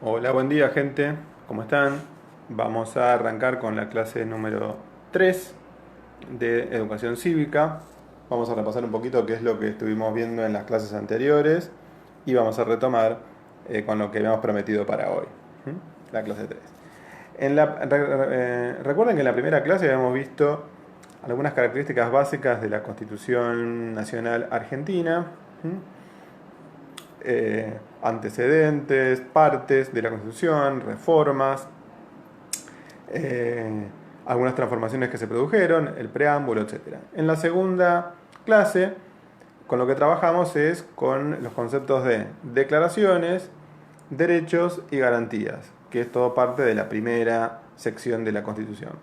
Hola, buen día gente, ¿cómo están? Vamos a arrancar con la clase número 3 de Educación Cívica. Vamos a repasar un poquito qué es lo que estuvimos viendo en las clases anteriores y vamos a retomar con lo que habíamos prometido para hoy, la clase 3. Recuerden que en la primera clase habíamos visto algunas características básicas de la Constitución Nacional Argentina, antecedentes, partes de la Constitución, reformas, eh, algunas transformaciones que se produjeron, el preámbulo, etc. En la segunda clase, con lo que trabajamos es con los conceptos de declaraciones, derechos y garantías, que es todo parte de la primera sección de la Constitución.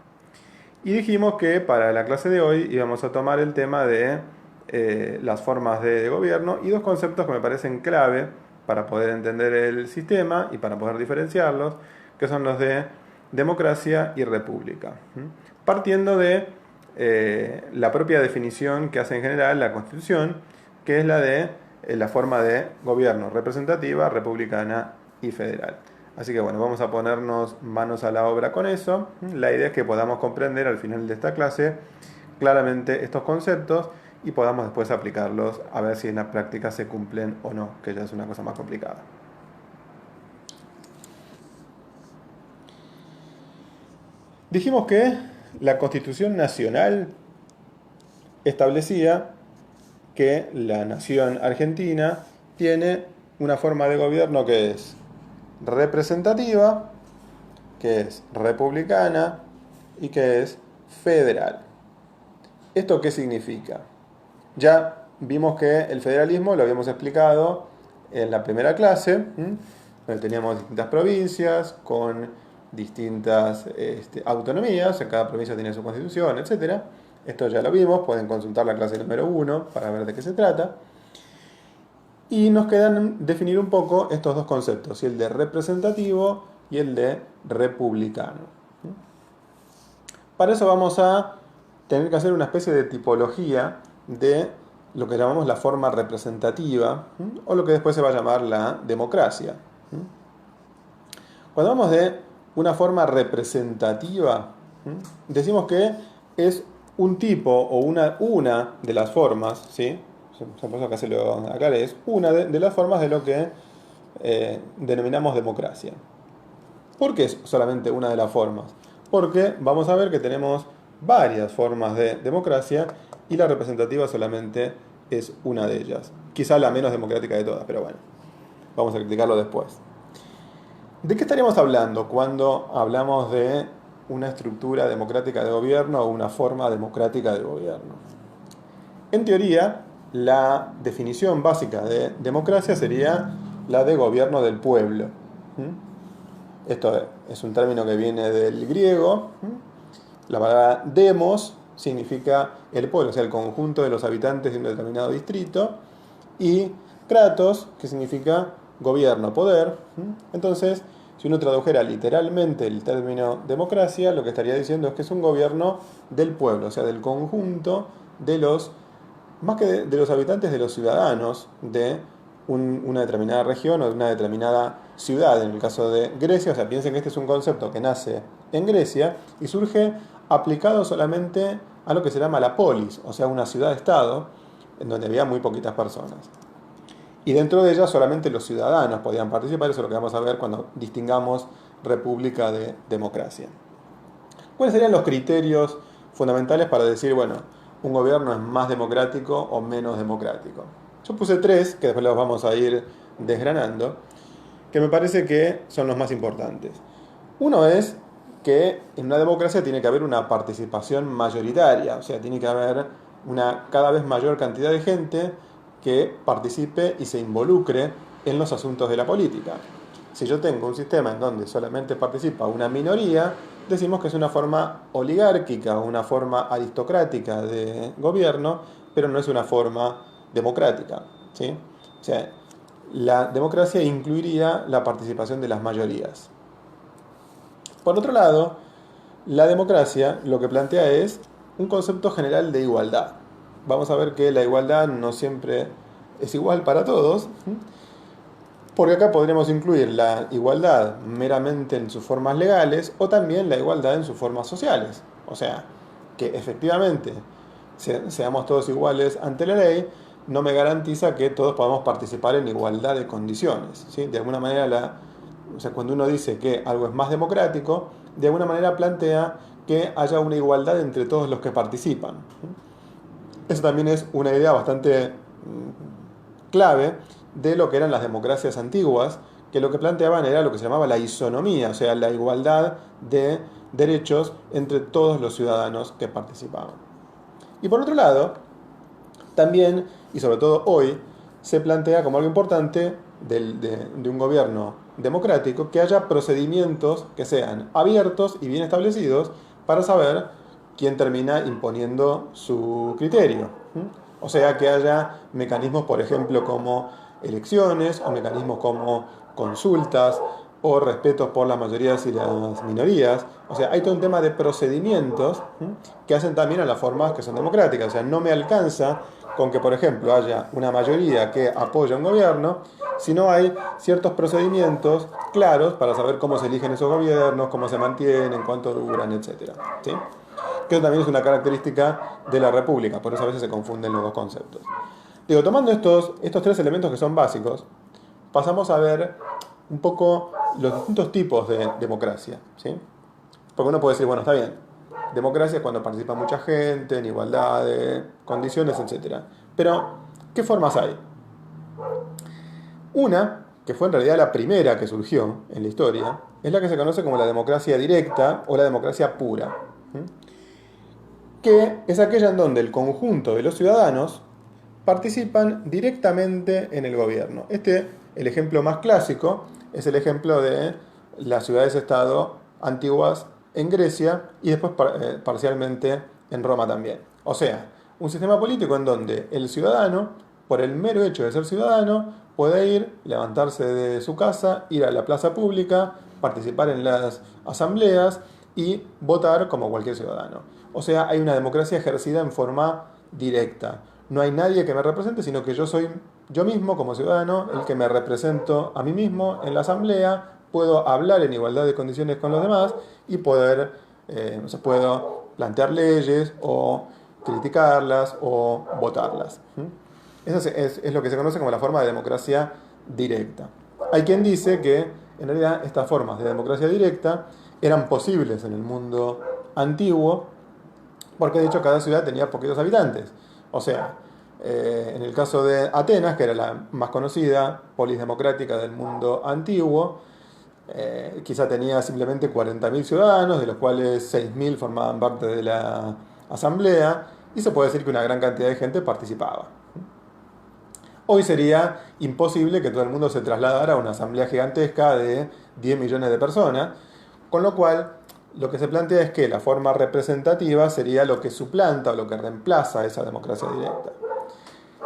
Y dijimos que para la clase de hoy íbamos a tomar el tema de las formas de gobierno y dos conceptos que me parecen clave para poder entender el sistema y para poder diferenciarlos, que son los de democracia y república. Partiendo de la propia definición que hace en general la Constitución, que es la de la forma de gobierno representativa, republicana y federal. Así que bueno, vamos a ponernos manos a la obra con eso. La idea es que podamos comprender al final de esta clase claramente estos conceptos y podamos después aplicarlos a ver si en la práctica se cumplen o no, que ya es una cosa más complicada. Dijimos que la Constitución Nacional establecía que la nación argentina tiene una forma de gobierno que es representativa, que es republicana y que es federal. ¿Esto qué significa? Ya vimos que el federalismo lo habíamos explicado en la primera clase, donde teníamos distintas provincias con distintas autonomías, cada provincia tiene su constitución, etc. Esto ya lo vimos, pueden consultar la clase número 1 para ver de qué se trata. Y nos quedan definir un poco estos dos conceptos, el de representativo y el de republicano. Para eso vamos a tener que hacer una especie de tipología de lo que llamamos la forma representativa, o lo que después se va a llamar la democracia. Cuando hablamos de una forma representativa, decimos que es un tipo o una de las formas, ¿sí? Por eso acá es una de las formas de lo que denominamos democracia. ¿Por qué es solamente una de las formas? Porque vamos a ver que tenemos varias formas de democracia y la representativa solamente es una de ellas. Quizá la menos democrática de todas, pero bueno, vamos a criticarlo después. ¿De qué estaríamos hablando cuando hablamos de una estructura democrática de gobierno o una forma democrática de gobierno? En teoría, la definición básica de democracia sería la de gobierno del pueblo. Esto es un término que viene del griego. La palabra demos significa el pueblo, o sea, el conjunto de los habitantes de un determinado distrito. Y kratos, que significa gobierno, poder. Entonces, si uno tradujera literalmente el término democracia, lo que estaría diciendo es que es un gobierno del pueblo, o sea, del conjunto de los, más que de los habitantes, de los ciudadanos de una determinada región o de una determinada ciudad, en el caso de Grecia. O sea, piensen que este es un concepto que nace en Grecia y surge aplicado solamente a lo que se llama la polis, o sea, una ciudad-estado, en donde había muy poquitas personas. Y dentro de ella solamente los ciudadanos podían participar, eso es lo que vamos a ver cuando distingamos república de democracia. ¿Cuáles serían los criterios fundamentales para decir, bueno, un gobierno es más democrático o menos democrático? Yo puse tres, que después los vamos a ir desgranando, que me parece que son los más importantes. Uno es que en una democracia tiene que haber una participación mayoritaria, o sea, tiene que haber una cada vez mayor cantidad de gente que participe y se involucre en los asuntos de la política. Si yo tengo un sistema en donde solamente participa una minoría, decimos que es una forma oligárquica o una forma aristocrática de gobierno, pero no es una forma democrática, ¿sí? O sea, la democracia incluiría la participación de las mayorías. Por otro lado, la democracia lo que plantea es un concepto general de igualdad. Vamos a ver que la igualdad no siempre es igual para todos, Porque acá podríamos incluir la igualdad meramente en sus formas legales o también la igualdad en sus formas sociales. O sea, que efectivamente seamos todos iguales ante la ley, no me garantiza que todos podamos participar en igualdad de condiciones. ¿Sí? De alguna manera, o sea, cuando uno dice que algo es más democrático, de alguna manera plantea que haya una igualdad entre todos los que participan. Eso también es una idea bastante clave de lo que eran las democracias antiguas, que lo que planteaban era lo que se llamaba la isonomía, o sea, la igualdad de derechos entre todos los ciudadanos que participaban. Y por otro lado, también, y sobre todo hoy, se plantea como algo importante de un gobierno democrático que haya procedimientos que sean abiertos y bien establecidos para saber quién termina imponiendo su criterio. O sea, que haya mecanismos, por ejemplo, como elecciones o mecanismos como consultas o respetos por las mayorías y las minorías. O sea, hay todo un tema de procedimientos que hacen también a las formas que son democráticas. O sea, no me alcanza con que, por ejemplo, haya una mayoría que apoya un gobierno, sino hay ciertos procedimientos claros para saber cómo se eligen esos gobiernos, cómo se mantienen, cuánto duran, etc. ¿Sí? Que eso también es una característica de la república, por eso a veces se confunden los dos conceptos. Digo, tomando estos tres elementos que son básicos, pasamos a ver un poco los distintos tipos de democracia. ¿Sí? Porque uno puede decir, bueno, está bien, democracia es cuando participa mucha gente, en igualdad de condiciones, etc. Pero, ¿qué formas hay? Una, que fue en realidad la primera que surgió en la historia, es la que se conoce como la democracia directa o la democracia pura. Que es aquella en donde el conjunto de los ciudadanos participan directamente en el gobierno. El ejemplo más clásico, es el ejemplo de las ciudades-estado antiguas en Grecia y después parcialmente en Roma también. O sea, un sistema político en donde el ciudadano, por el mero hecho de ser ciudadano, puede ir, levantarse de su casa, ir a la plaza pública, participar en las asambleas y votar como cualquier ciudadano. O sea, hay una democracia ejercida en forma directa. No hay nadie que me represente, sino que yo soy yo mismo como ciudadano el que me represento a mí mismo en la asamblea, puedo hablar en igualdad de condiciones con los demás y puedo plantear leyes o criticarlas o votarlas. Eso es lo que se conoce como la forma de democracia directa. Hay quien dice que en realidad estas formas de democracia directa eran posibles en el mundo antiguo porque de hecho cada ciudad tenía poquitos habitantes. O sea, en el caso de Atenas, que era la más conocida polis democrática del mundo antiguo, quizá tenía simplemente 40.000 ciudadanos, de los cuales 6.000 formaban parte de la asamblea, y se puede decir que una gran cantidad de gente participaba. Hoy sería imposible que todo el mundo se trasladara a una asamblea gigantesca de 10 millones de personas, con lo cual lo que se plantea es que la forma representativa sería lo que suplanta o lo que reemplaza a esa democracia directa.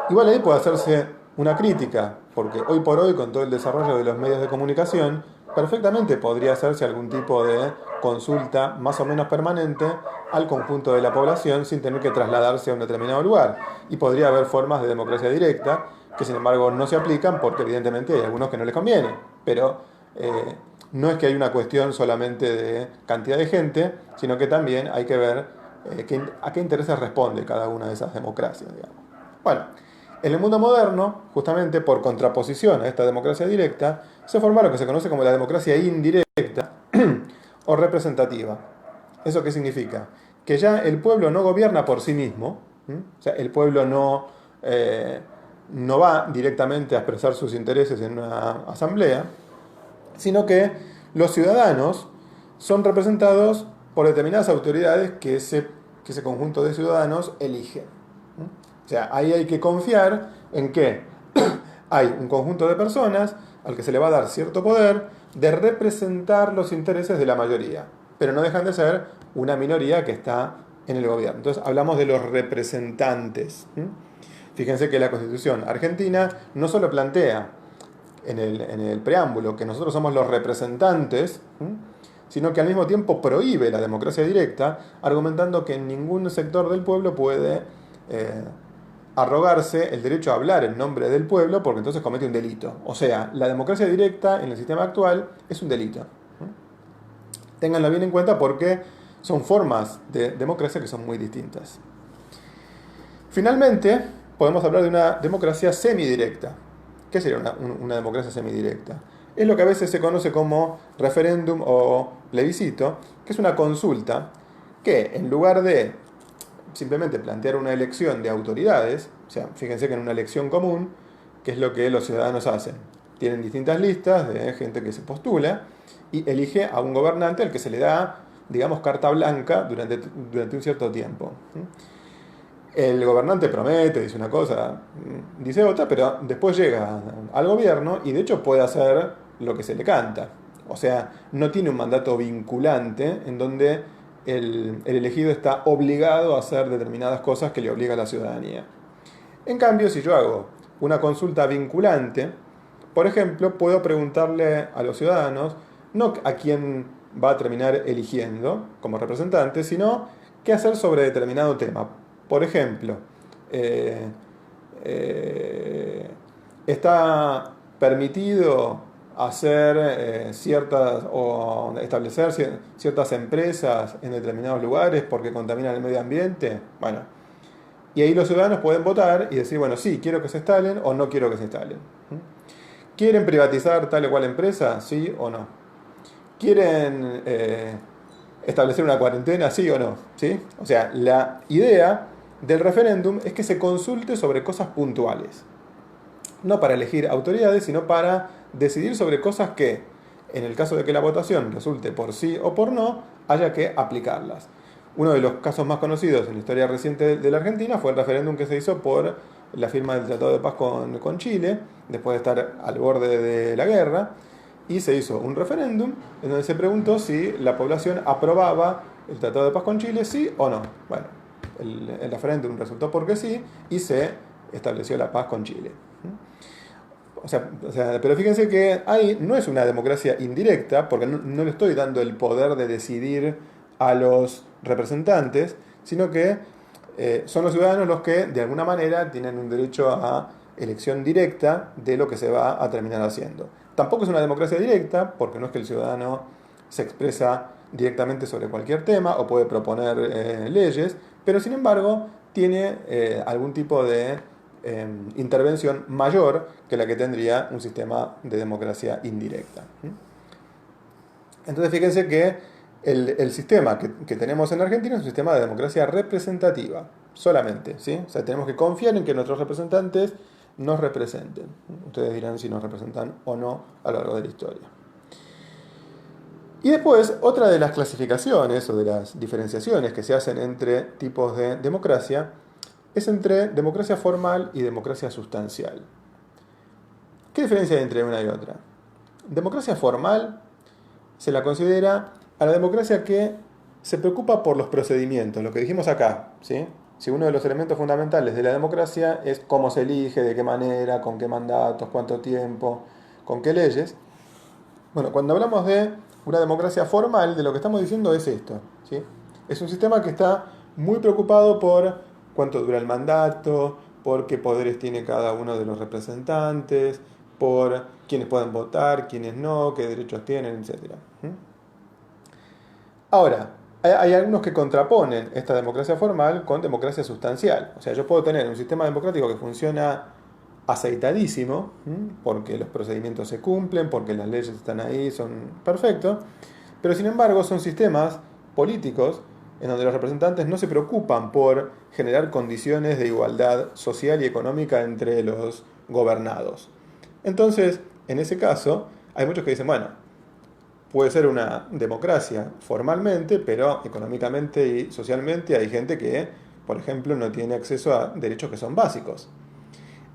Igual ahí puede hacerse una crítica, porque hoy por hoy, con todo el desarrollo de los medios de comunicación, perfectamente podría hacerse algún tipo de consulta más o menos permanente al conjunto de la población sin tener que trasladarse a un determinado lugar. Y podría haber formas de democracia directa que sin embargo no se aplican porque evidentemente hay algunos que no les conviene. Pero no es que hay una cuestión solamente de cantidad de gente, sino que también hay que ver a qué intereses responde cada una de esas democracias, digamos. Bueno, en el mundo moderno, justamente por contraposición a esta democracia directa, se forma lo que se conoce como la democracia indirecta o representativa. ¿Eso qué significa? Que ya el pueblo no gobierna por sí mismo, o sea, el pueblo no va directamente a expresar sus intereses en una asamblea, sino que los ciudadanos son representados por determinadas autoridades que ese conjunto de ciudadanos elige. O sea, ahí hay que confiar en que hay un conjunto de personas al que se le va a dar cierto poder de representar los intereses de la mayoría, pero no dejan de ser una minoría que está en el gobierno. Entonces hablamos de los representantes. Fíjense que la Constitución argentina no solo plantea en el preámbulo que nosotros somos los representantes, sino que al mismo tiempo prohíbe la democracia directa, argumentando que ningún sector del pueblo puede arrogarse el derecho a hablar en nombre del pueblo porque entonces comete un delito. O sea, la democracia directa en el sistema actual es un delito. Ténganlo bien en cuenta porque son formas de democracia que son muy distintas. Finalmente, podemos hablar de una democracia semidirecta. ¿Qué sería una democracia semidirecta? Es lo que a veces se conoce como referéndum o plebiscito, que es una consulta que en lugar de simplemente plantear una elección de autoridades, o sea, fíjense que en una elección común, ¿qué es lo que los ciudadanos hacen? Tienen distintas listas de gente que se postula y elige a un gobernante al que se le da, digamos, carta blanca durante un cierto tiempo. El gobernante promete, dice una cosa, dice otra, pero después llega al gobierno y de hecho puede hacer lo que se le canta. O sea, no tiene un mandato vinculante en donde el elegido está obligado a hacer determinadas cosas que le obliga a la ciudadanía. En cambio, si yo hago una consulta vinculante, por ejemplo, puedo preguntarle a los ciudadanos no a quién va a terminar eligiendo como representante, sino qué hacer sobre determinado tema. Por ejemplo, eh, eh, está permitido hacer ciertas o establecer ciertas empresas en determinados lugares porque contaminan el medio ambiente. Bueno, y ahí los ciudadanos pueden votar y decir, bueno, sí, quiero que se instalen o no quiero que se instalen. ¿Quieren privatizar tal o cual empresa? Sí o no. ¿Quieren establecer una cuarentena? Sí o no. ¿Sí? O sea, la idea del referéndum es que se consulte sobre cosas puntuales. No para elegir autoridades, sino para decidir sobre cosas que, en el caso de que la votación resulte por sí o por no, haya que aplicarlas. Uno de los casos más conocidos en la historia reciente de la Argentina fue el referéndum que se hizo por la firma del Tratado de Paz con Chile, después de estar al borde de la guerra, y se hizo un referéndum en donde se preguntó si la población aprobaba el Tratado de Paz con Chile, sí o no. Bueno, el referéndum resultó porque sí y se estableció la paz con Chile. Pero fíjense que ahí no es una democracia indirecta, porque no le estoy dando el poder de decidir a los representantes, sino que son los ciudadanos los que de alguna manera tienen un derecho a elección directa de lo que se va a terminar haciendo. Tampoco es una democracia directa, porque no es que el ciudadano se expresa directamente sobre cualquier tema o puede proponer leyes, pero sin embargo tiene algún tipo de intervención mayor que la que tendría un sistema de democracia indirecta. Entonces fíjense que el sistema que tenemos en Argentina es un sistema de democracia representativa, solamente. ¿Sí? O sea, tenemos que confiar en que nuestros representantes nos representen. Ustedes dirán si nos representan o no a lo largo de la historia. Y después, otra de las clasificaciones o de las diferenciaciones que se hacen entre tipos de democracia es entre democracia formal y democracia sustancial. ¿Qué diferencia hay entre una y otra? Democracia formal se la considera a la democracia que se preocupa por los procedimientos, lo que dijimos acá, ¿sí? Si uno de los elementos fundamentales de la democracia es cómo se elige, de qué manera, con qué mandatos, cuánto tiempo, con qué leyes. Bueno, cuando hablamos de una democracia formal, de lo que estamos diciendo es esto, ¿sí? Es un sistema que está muy preocupado por cuánto dura el mandato, por qué poderes tiene cada uno de los representantes, por quiénes pueden votar, quiénes no, qué derechos tienen, etc. Ahora, hay algunos que contraponen esta democracia formal con democracia sustancial. O sea, yo puedo tener un sistema democrático que funciona aceitadísimo, porque los procedimientos se cumplen, porque las leyes están ahí, son perfectos, pero sin embargo son sistemas políticos en donde los representantes no se preocupan por generar condiciones de igualdad social y económica entre los gobernados. Entonces, en ese caso, hay muchos que dicen, bueno, puede ser una democracia formalmente, pero económicamente y socialmente hay gente que, por ejemplo, no tiene acceso a derechos que son básicos.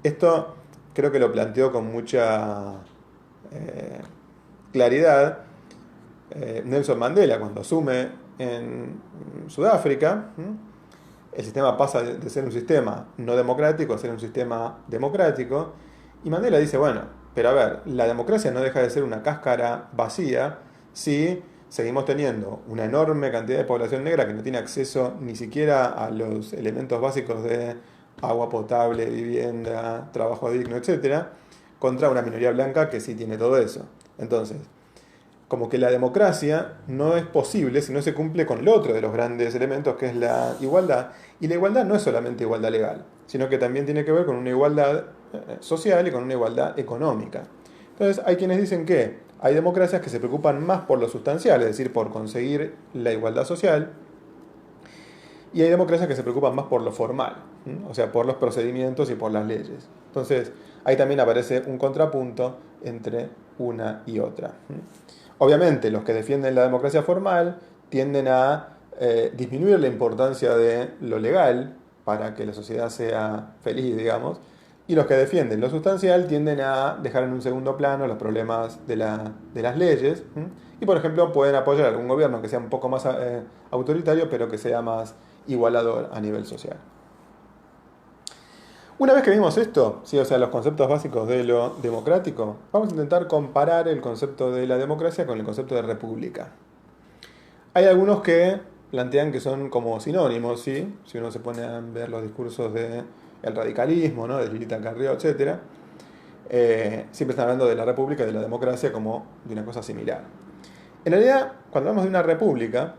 Esto creo que lo planteó con mucha claridad Nelson Mandela cuando asume en Sudáfrica. El sistema pasa de ser un sistema no democrático a ser un sistema democrático. Y Mandela dice, bueno, pero a ver, la democracia no deja de ser una cáscara vacía si seguimos teniendo una enorme cantidad de población negra que no tiene acceso ni siquiera a los elementos básicos de agua potable, vivienda, trabajo digno, etcétera, contra una minoría blanca que sí tiene todo eso. Entonces, como que la democracia no es posible si no se cumple con el otro de los grandes elementos, que es la igualdad. Y la igualdad no es solamente igualdad legal, sino que también tiene que ver con una igualdad social y con una igualdad económica. Entonces, hay quienes dicen que hay democracias que se preocupan más por lo sustancial, es decir, por conseguir la igualdad social, y hay democracias que se preocupan más por lo formal, o sea, por los procedimientos y por las leyes. Entonces, ahí también aparece un contrapunto entre una y otra. Obviamente, los que defienden la democracia formal tienden a disminuir la importancia de lo legal para que la sociedad sea feliz, digamos, y los que defienden lo sustancial tienden a dejar en un segundo plano los problemas de las leyes, y por ejemplo pueden apoyar a algún gobierno que sea un poco más autoritario, pero que sea más igualador a nivel social. Una vez que vimos esto, sí, o sea, los conceptos básicos de lo democrático, vamos a intentar comparar el concepto de la democracia con el concepto de república. Hay algunos que plantean que son como sinónimos, ¿sí? Si uno se pone a ver los discursos del radicalismo, ¿no? De Lilita Carrió, etc., siempre están hablando de la república y de la democracia como de una cosa similar. En realidad, cuando hablamos de una república,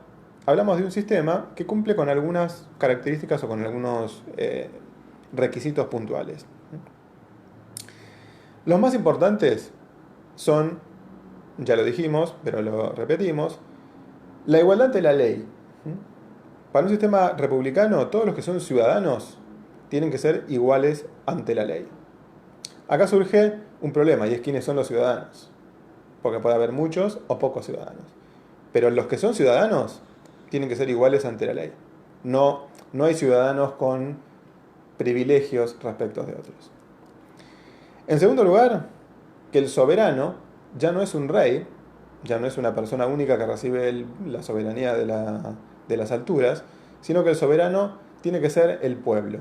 hablamos de un sistema que cumple con algunas características o con algunos requisitos puntuales. Los más importantes son, ya lo dijimos, pero lo repetimos, la igualdad ante la ley. Para un sistema republicano, todos los que son ciudadanos tienen que ser iguales ante la ley. Acá surge un problema, y es quiénes son los ciudadanos. Porque puede haber muchos o pocos ciudadanos. Pero los que son ciudadanos tienen que ser iguales ante la ley. No, no hay ciudadanos con privilegios respecto de otros. En segundo lugar, que el soberano ya no es un rey, ya no es una persona única que recibe la soberanía de las alturas, sino que el soberano tiene que ser el pueblo.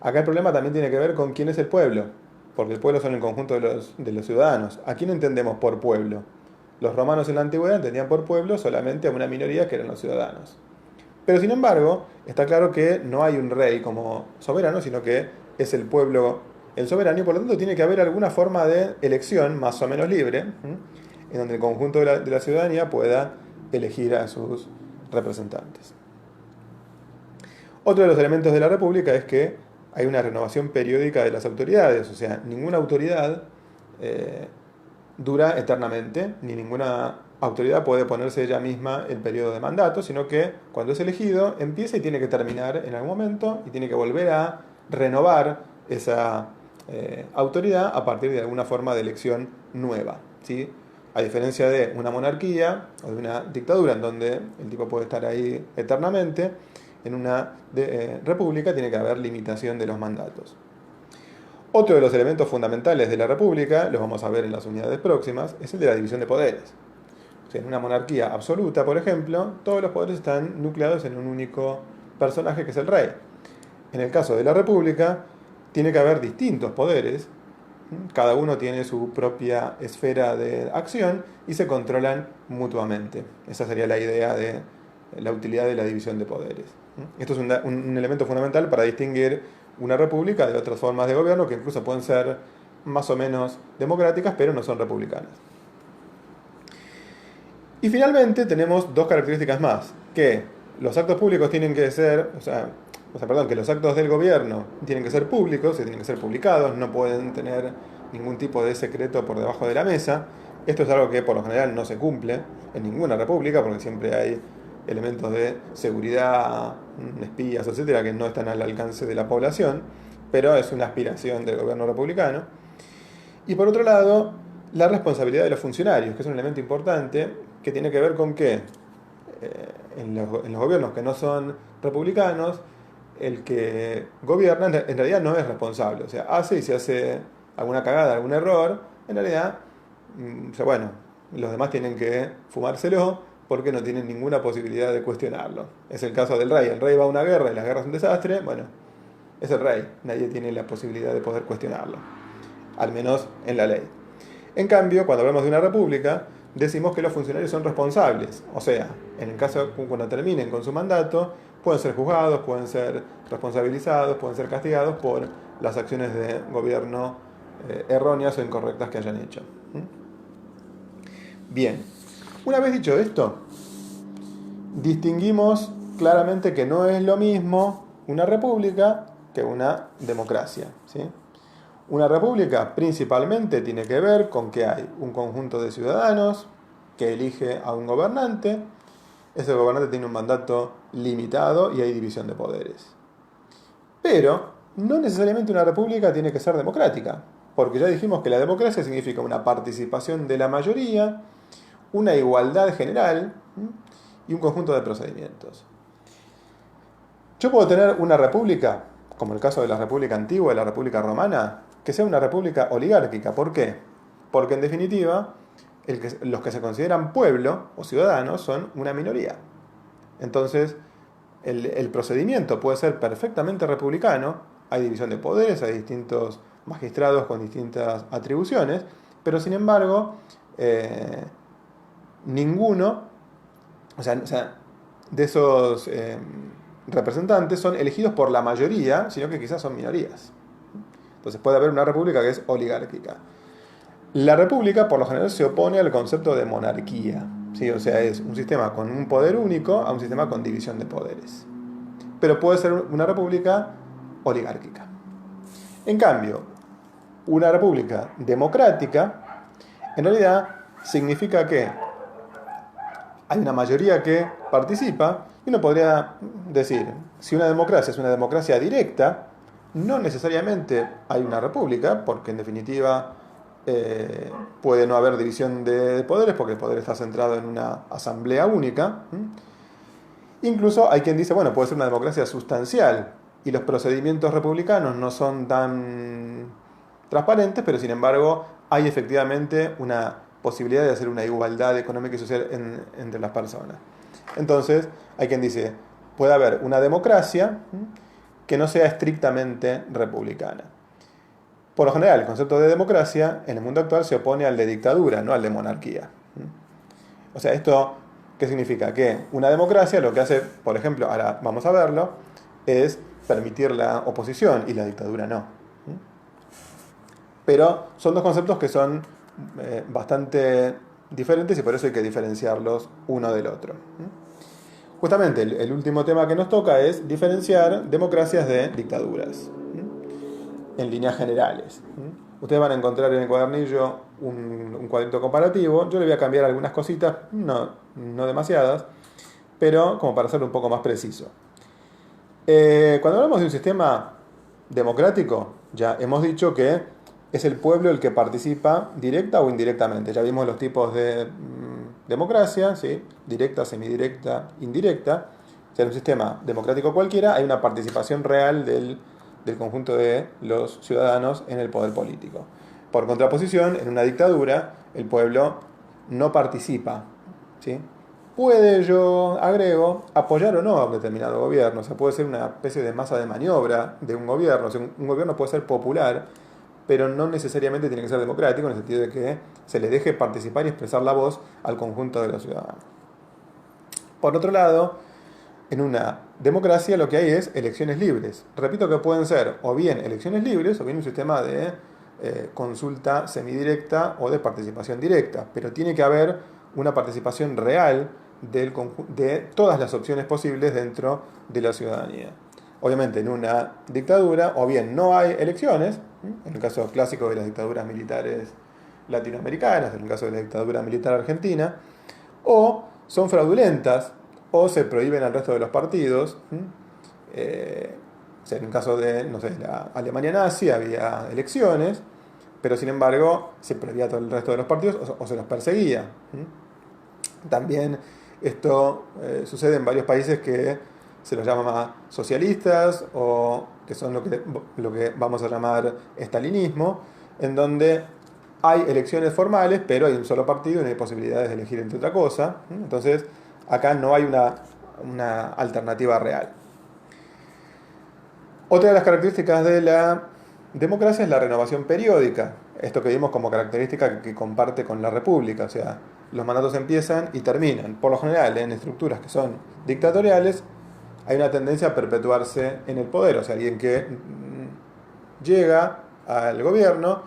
Acá el problema también tiene que ver con quién es el pueblo, porque el pueblo son el conjunto de los ciudadanos. ¿A quién entendemos por pueblo? Los romanos en la antigüedad entendían por pueblo solamente a una minoría que eran los ciudadanos. Pero sin embargo, está claro que no hay un rey como soberano, sino que es el pueblo el soberano, y por lo tanto tiene que haber alguna forma de elección más o menos libre, en donde el conjunto de la ciudadanía pueda elegir a sus representantes. Otro de los elementos de la república es que hay una renovación periódica de las autoridades, o sea, ninguna autoridad dura eternamente, ni ninguna autoridad puede ponerse ella misma el periodo de mandato, sino que cuando es elegido empieza y tiene que terminar en algún momento y tiene que volver a renovar esa autoridad a partir de alguna forma de elección nueva, ¿sí? A diferencia de una monarquía o de una dictadura en donde el tipo puede estar ahí eternamente, en una república tiene que haber limitación de los mandatos. Otro de los elementos fundamentales de la república, los vamos a ver en las unidades próximas, es el de la división de poderes. O sea, en una monarquía absoluta, por ejemplo, todos los poderes están nucleados en un único personaje que es el rey. En el caso de la república, tiene que haber distintos poderes, cada uno tiene su propia esfera de acción y se controlan mutuamente. Esa sería la idea de la utilidad de la división de poderes. Esto es un elemento fundamental para distinguir una república de otras formas de gobierno que incluso pueden ser más o menos democráticas, pero no son republicanas. Y finalmente tenemos dos características más, que los actos públicos tienen que ser, que los actos del gobierno tienen que ser públicos, tienen que ser publicados, no pueden tener ningún tipo de secreto por debajo de la mesa. Esto es algo que por lo general no se cumple en ninguna república, porque siempre hay elementos de seguridad, espías, etcétera, que no están al alcance de la población, pero es una aspiración del gobierno republicano. Y por otro lado, la responsabilidad de los funcionarios, que es un elemento importante, que tiene que ver con que en los gobiernos que no son republicanos, el que gobierna en realidad no es responsable. O sea, hace y si hace alguna cagada, algún error, en realidad, los demás tienen que fumárselo porque no tienen ninguna posibilidad de cuestionarlo. Es el caso del rey. El rey va a una guerra y la guerra es un desastre, bueno, es el rey. Nadie tiene la posibilidad de poder cuestionarlo, al menos en la ley. En cambio, cuando hablamos de una república, decimos que los funcionarios son responsables. O sea, en el caso cuando terminen con su mandato, pueden ser juzgados, pueden ser responsabilizados, pueden ser castigados por las acciones de gobierno erróneas o incorrectas que hayan hecho. Bien, una vez dicho esto, distinguimos claramente que no es lo mismo una república que una democracia, ¿sí? Una república principalmente tiene que ver con que hay un conjunto de ciudadanos que elige a un gobernante. Ese gobernante tiene un mandato limitado y hay división de poderes. Pero no necesariamente una república tiene que ser democrática, porque ya dijimos que la democracia significa una participación de la mayoría, una igualdad general y un conjunto de procedimientos. Yo puedo tener una república, como el caso de la república antigua y la república romana, que sea una república oligárquica. ¿Por qué? Porque en definitiva, los que se consideran pueblo o ciudadanos son una minoría. Entonces, el procedimiento puede ser perfectamente republicano, hay división de poderes, hay distintos magistrados con distintas atribuciones, pero sin embargo, ninguno, o sea, de esos representantes son elegidos por la mayoría, sino que quizás son minorías. Entonces puede haber una república que es oligárquica. La república, por lo general, se opone al concepto de monarquía, ¿sí? O sea, es un sistema con un poder único a un sistema con división de poderes. Pero puede ser una república oligárquica. En cambio, una república democrática, en realidad, significa que hay una mayoría que participa, y uno podría decir, si una democracia es una democracia directa, no necesariamente hay una república, porque en definitiva puede no haber división de poderes, porque el poder está centrado en una asamblea única. Incluso hay quien dice, bueno, puede ser una democracia sustancial, y los procedimientos republicanos no son tan transparentes, pero sin embargo hay efectivamente una posibilidad de hacer una igualdad económica y social entre las personas. Entonces, hay quien dice, puede haber una democracia que no sea estrictamente republicana. Por lo general, el concepto de democracia en el mundo actual se opone al de dictadura, no al de monarquía. O sea, ¿esto qué significa? Que una democracia lo que hace, por ejemplo, ahora vamos a verlo, es permitir la oposición y la dictadura no. Pero son dos conceptos que son bastante diferentes y por eso hay que diferenciarlos uno del otro. Justamente el último tema que nos toca es diferenciar democracias de dictaduras, en líneas generales. Ustedes van a encontrar en el cuadernillo un cuadrito comparativo. Yo le voy a cambiar algunas cositas, no demasiadas, pero como para hacerlo un poco más preciso. Cuando hablamos de un sistema democrático, ya hemos dicho que es el pueblo el que participa directa o indirectamente. Ya vimos los tipos de democracia, ¿sí? Directa, semidirecta, indirecta. O sea, en un sistema democrático cualquiera hay una participación real del conjunto de los ciudadanos en el poder político. Por contraposición, en una dictadura, el pueblo no participa, ¿sí? Puede, yo agrego, apoyar o no a un determinado gobierno. O sea, puede ser una especie de masa de maniobra de un gobierno. O sea, un gobierno puede ser popular, pero no necesariamente tiene que ser democrático, en el sentido de que se le deje participar y expresar la voz al conjunto de los ciudadanos. Por otro lado, en una democracia lo que hay es elecciones libres. Repito que pueden ser o bien elecciones libres o bien un sistema de consulta semidirecta o de participación directa, pero tiene que haber una participación real de todas las opciones posibles dentro de la ciudadanía. Obviamente en una dictadura o bien no hay elecciones, en el caso clásico de las dictaduras militares latinoamericanas, en el caso de la dictadura militar argentina, o son fraudulentas o se prohíben al resto de los partidos. O sea, en el caso de, no sé, la Alemania nazi había elecciones, pero sin embargo se prohibía a todo el resto de los partidos o se los perseguía. También esto sucede en varios países que se los llama socialistas o que son lo que vamos a llamar estalinismo, en donde hay elecciones formales, pero hay un solo partido y no hay posibilidades de elegir entre otra cosa. Entonces, acá no hay una alternativa real. Otra de las características de la democracia es la renovación periódica. Esto que vimos como característica que comparte con la república. O sea, los mandatos empiezan y terminan. Por lo general, en estructuras que son dictatoriales, hay una tendencia a perpetuarse en el poder. O sea, alguien que llega al gobierno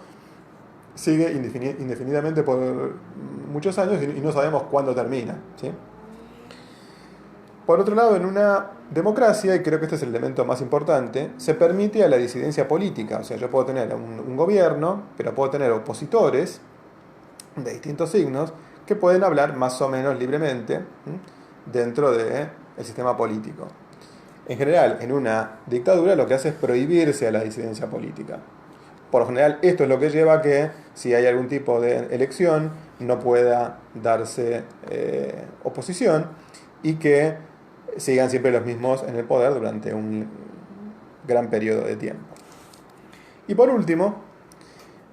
sigue indefinidamente por muchos años y no sabemos cuándo termina, ¿sí? Por otro lado, en una democracia, y creo que este es el elemento más importante, se permite a la disidencia política. O sea, yo puedo tener un gobierno, pero puedo tener opositores de distintos signos que pueden hablar más o menos libremente dentro del sistema político. En general, en una dictadura lo que hace es prohibirse a la disidencia política. Por lo general, esto es lo que lleva a que si hay algún tipo de elección no pueda darse oposición y que sigan siempre los mismos en el poder durante un gran periodo de tiempo. Y por último,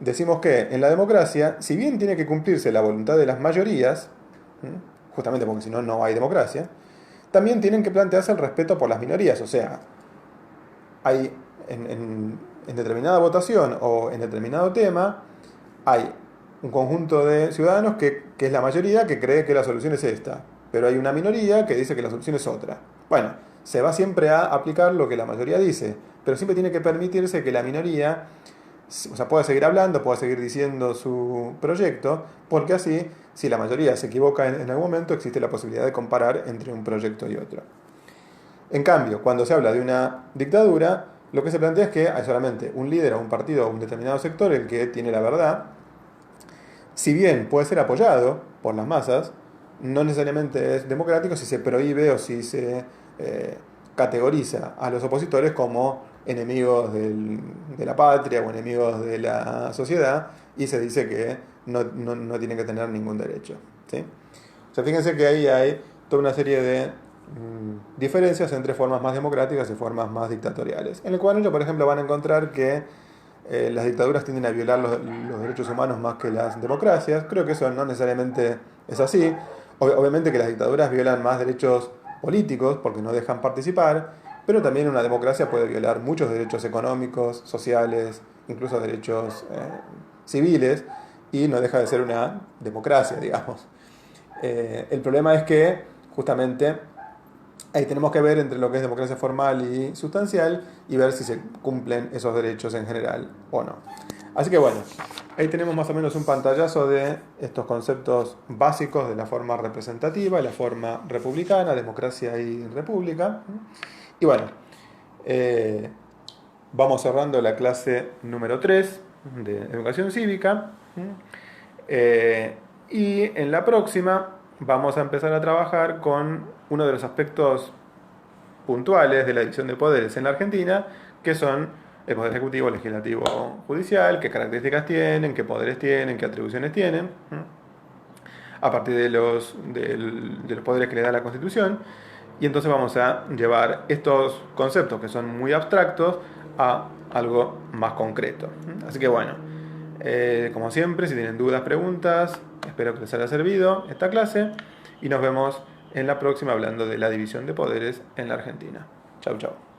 decimos que en la democracia, si bien tiene que cumplirse la voluntad de las mayorías, justamente porque si no, no hay democracia, también tienen que plantearse el respeto por las minorías. O sea, hay en determinada votación o en determinado tema, hay un conjunto de ciudadanos que es la mayoría que cree que la solución es esta, pero hay una minoría que dice que la solución es otra. Bueno, se va siempre a aplicar lo que la mayoría dice, pero siempre tiene que permitirse que la minoría, o sea, pueda seguir hablando, pueda seguir diciendo su proyecto, porque así, si la mayoría se equivoca en algún momento, existe la posibilidad de comparar entre un proyecto y otro. En cambio, cuando se habla de una dictadura, lo que se plantea es que hay solamente un líder o un partido o un determinado sector el que tiene la verdad. Si bien puede ser apoyado por las masas, no necesariamente es democrático si se prohíbe o si se categoriza a los opositores como enemigos de la patria o enemigos de la sociedad y se dice que no tienen que tener ningún derecho, ¿sí? O sea, fíjense que ahí hay toda una serie de diferencias entre formas más democráticas y formas más dictatoriales. En el cual ellos, por ejemplo, van a encontrar que las dictaduras tienden a violar los derechos humanos más que las democracias. Creo que eso no necesariamente es así. Obviamente que las dictaduras violan más derechos políticos porque no dejan participar, pero también una democracia puede violar muchos derechos económicos, sociales, incluso derechos civiles, y no deja de ser una democracia, digamos. El problema es que justamente ahí tenemos que ver entre lo que es democracia formal y sustancial y ver si se cumplen esos derechos en general o no. Así que bueno, ahí tenemos más o menos un pantallazo de estos conceptos básicos de la forma representativa y la forma republicana, democracia y república. Y bueno, vamos cerrando la clase número 3 de educación cívica. Y en la próxima vamos a empezar a trabajar con uno de los aspectos puntuales de la división de poderes en la Argentina, que son el poder ejecutivo, legislativo, judicial, qué características tienen, qué poderes tienen, qué atribuciones tienen, a partir de los poderes que le da la Constitución. Y entonces vamos a llevar estos conceptos que son muy abstractos a algo más concreto. Así que bueno, como siempre, si tienen dudas, preguntas, espero que les haya servido esta clase y nos vemos en la próxima hablando de la división de poderes en la Argentina. Chau, chau.